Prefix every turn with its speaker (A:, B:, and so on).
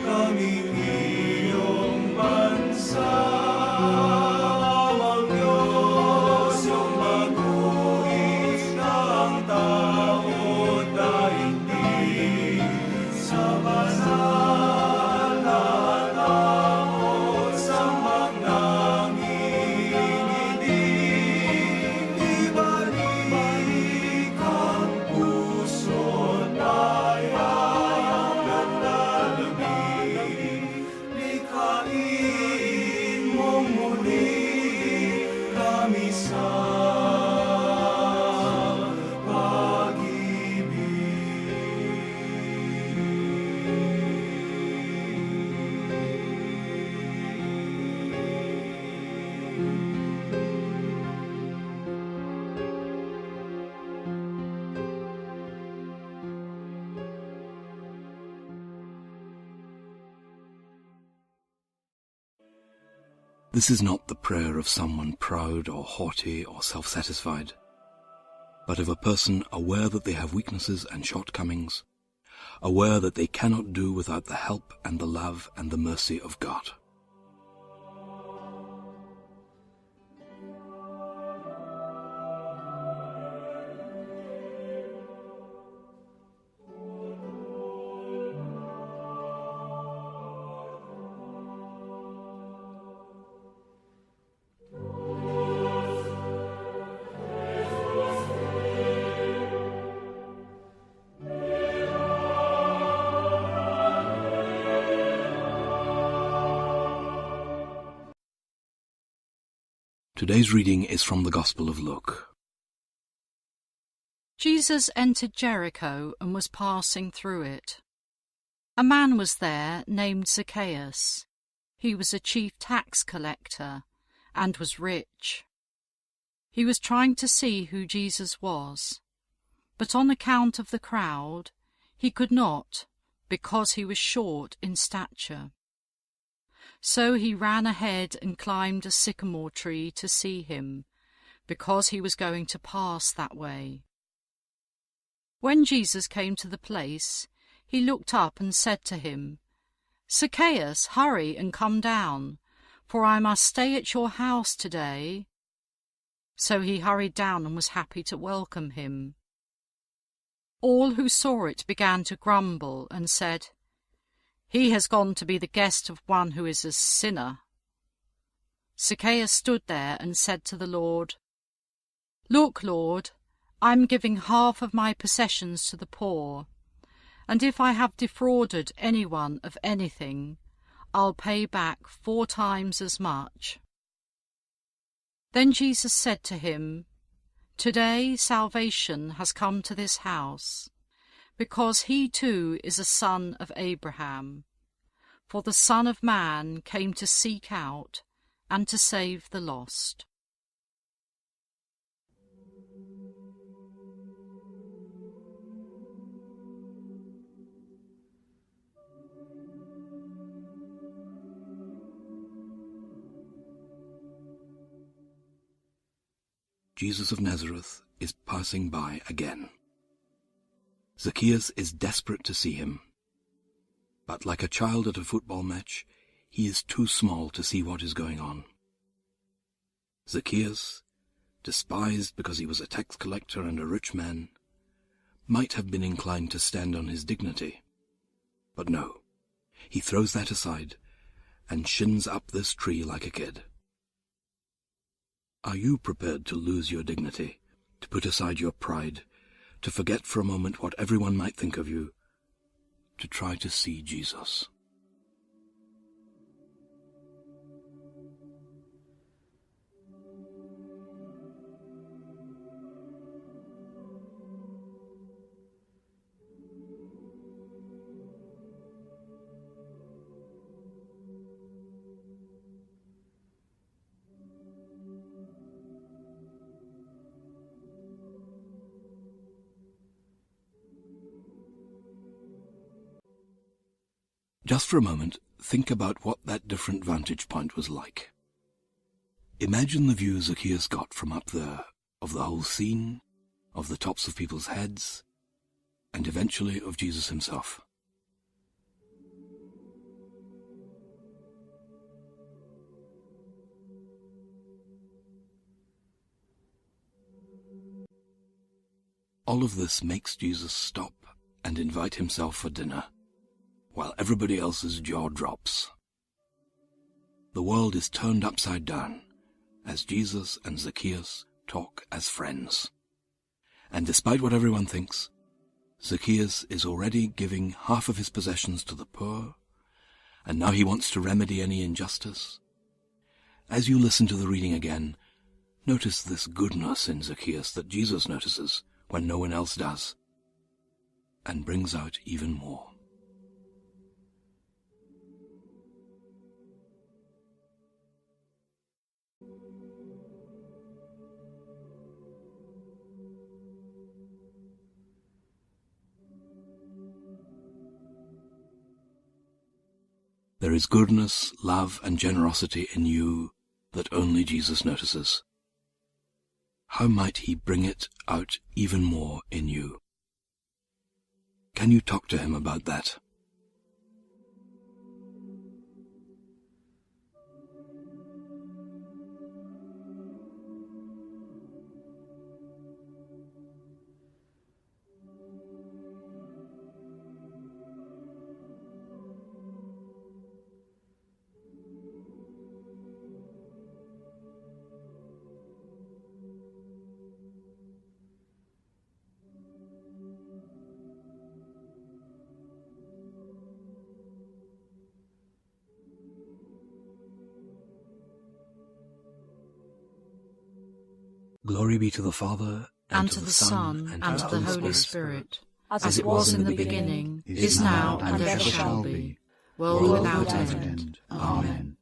A: kaming iyong bansa. Amang Diyos, yung maguhit ng taot daigdig, sa banal na taot, sambang nanginginig. Ibalik ang puso't dayang naglalamig, likhain mong muli kami sa
B: This is not the prayer of someone proud or haughty or self-satisfied, but of a person aware that they have weaknesses and shortcomings, aware that they cannot do without the help and the love and the mercy of God. Today's reading is from the Gospel of Luke.
C: Jesus entered Jericho and was passing through it. A man was there named Zaccheus. He was a chief tax collector and was rich. He was trying to see who Jesus was, but on account of the crowd he could not, because he was short in stature. So he ran ahead and climbed a sycamore tree to see him, because he was going to pass that way. When Jesus came to the place, he looked up and said to him, "Zaccheus, hurry and come down, for I must stay at your house today." So he hurried down and was happy to welcome him. All who saw it began to grumble and said, "He has gone to be the guest of one who is a sinner." Zaccheus stood there and said to the Lord, "Look, Lord, I'm giving half of my possessions to the poor, and if I have defrauded anyone of anything, I'll pay back 4 times as much." Then Jesus said to him, "Today salvation has come to this house, because he too is a son of Abraham. For the Son of Man came to seek out and to save the lost."
B: Jesus of Nazareth is passing by again. Zaccheus is desperate to see him, but like a child at a football match, he is too small to see what is going on. Zaccheus, despised because he was a tax collector and a rich man, might have been inclined to stand on his dignity, but no, he throws that aside and shins up this tree like a kid. Are you prepared to lose your dignity, to put aside your pride, to forget for a moment what everyone might think of you, to try to see Jesus? Just for a moment, think about what that different vantage point was like. Imagine the view Zaccheus got from up there, of the whole scene, of the tops of people's heads, and eventually of Jesus himself. All of this makes Jesus stop and invite himself for dinner, while everybody else's jaw drops. The world is turned upside down as Jesus and Zaccheus talk as friends. And despite what everyone thinks, Zaccheus is already giving half of his possessions to the poor, and now he wants to remedy any injustice. As you listen to the reading again, notice this goodness in Zaccheus that Jesus notices when no one else does, and brings out even more. There is goodness, love, and generosity in you that only Jesus notices. How might he bring it out even more in you? Can you talk to him about that? Glory be to the Father,
C: and to the Son, and to the Holy Spirit, as it was in the beginning, is now, and ever shall be, world without end. Amen.